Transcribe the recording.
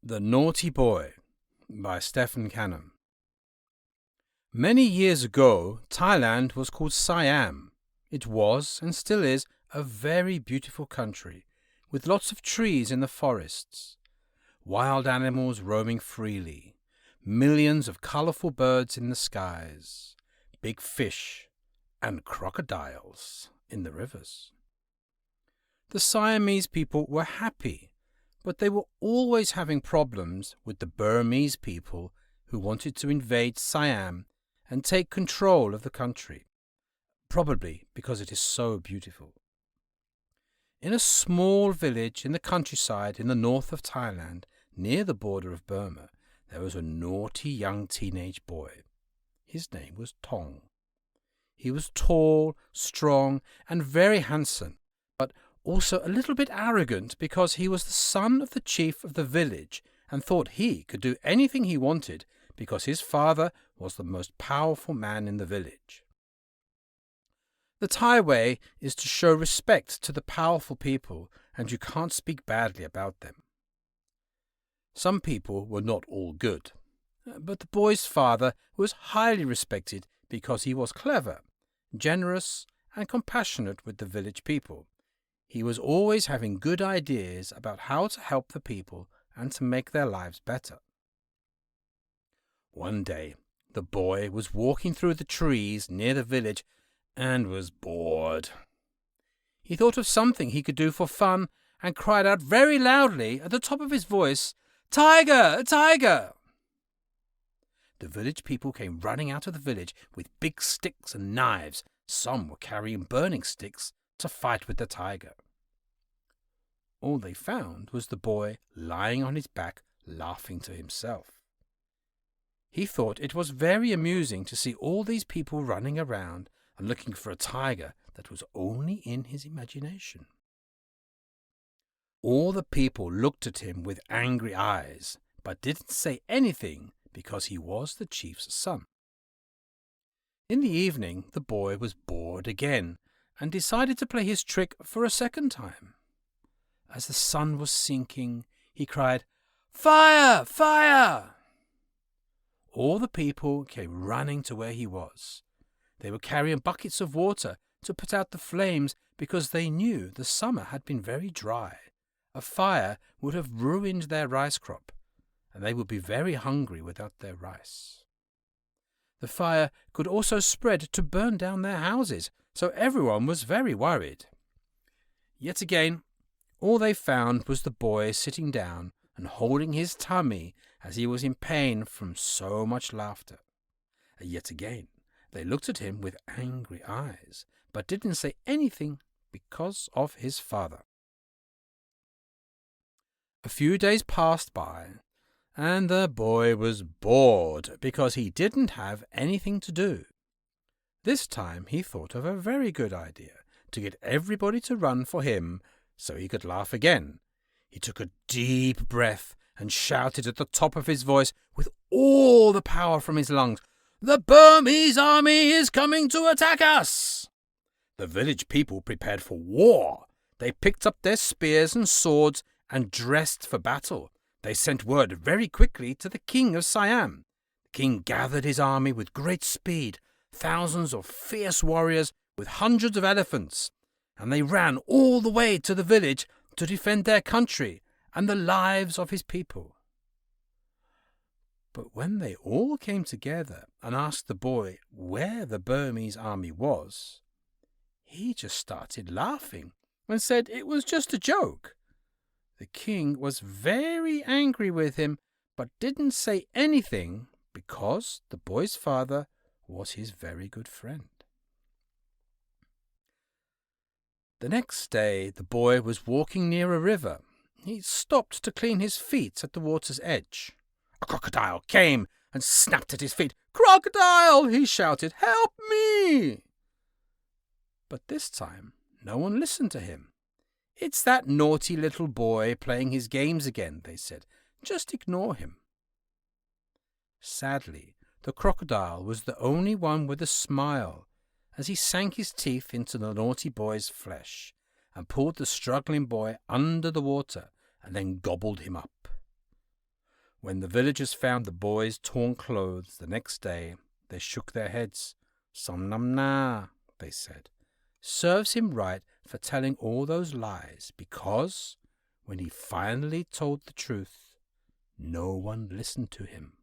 The Naughty Boy by Stephan. Many years ago, Thailand was called Siam. It was, and still is, a very beautiful country, with lots of trees in the forests, wild animals roaming freely, millions of colourful birds in the skies, big fish, and crocodiles in the rivers. The Siamese people were happy, but they were always having problems with the Burmese people who wanted to invade Siam and take control of the country, probably because it is so beautiful. In a small village in the countryside in the north of Thailand, near the border of Burma, there was a naughty young teenage boy. His name was Tong. He was tall, strong, and very handsome, but also a little bit arrogant because he was the son of the chief of the village and thought he could do anything he wanted because his father was the most powerful man in the village. The Thai way is to show respect to the powerful people, and you can't speak badly about them. Some people were not all good, but the boy's father was highly respected because he was clever, generous, and compassionate with the village people. He was always having good ideas about how to help the people and to make their lives better. One day, the boy was walking through the trees near the village and was bored. He thought of something he could do for fun and cried out very loudly at the top of his voice, "Tiger! A tiger!" The village people came running out of the village with big sticks and knives. Some were carrying burning sticks to fight with the tiger. All they found was the boy lying on his back, laughing to himself. He thought it was very amusing to see all these people running around and looking for a tiger that was only in his imagination. All the people looked at him with angry eyes, but didn't say anything because he was the chief's son. In the evening, the boy was bored again and decided to play his trick for a second time. As the sun was sinking, he cried, "Fire! Fire!" All the people came running to where he was. They were carrying buckets of water to put out the flames because they knew the summer had been very dry. A fire would have ruined their rice crop, and they would be very hungry without their rice. The fire could also spread to burn down their houses, so everyone was very worried. Yet again, all they found was the boy sitting down and holding his tummy as he was in pain from so much laughter. Yet again, they looked at him with angry eyes, but didn't say anything because of his father. A few days passed by, and the boy was bored because he didn't have anything to do. This time he thought of a very good idea to get everybody to run for him so he could laugh again. He took a deep breath and shouted at the top of his voice with all the power from his lungs, "The Burmese army is coming to attack us!" The village people prepared for war. They picked up their spears and swords and dressed for battle. They sent word very quickly to the king of Siam. The king gathered his army with great speed, thousands of fierce warriors with hundreds of elephants, and they ran all the way to the village to defend their country and the lives of his people. But when they all came together and asked the boy where the Burmese army was, he just started laughing and said it was just a joke. The king was very angry with him, but didn't say anything because the boy's father was his very good friend. The next day, the boy was walking near a river. He stopped to clean his feet at the water's edge. A crocodile came and snapped at his feet. "Crocodile!" he shouted. "Help me!" But this time, no one listened to him. "It's that naughty little boy playing his games again," they said. "Just ignore him." Sadly, the crocodile was the only one with a smile as he sank his teeth into the naughty boy's flesh and pulled the struggling boy under the water and then gobbled him up. When the villagers found the boy's torn clothes the next day, they shook their heads. "Somnamna," they said. "Serves him right for telling all those lies, because when he finally told the truth, no one listened to him."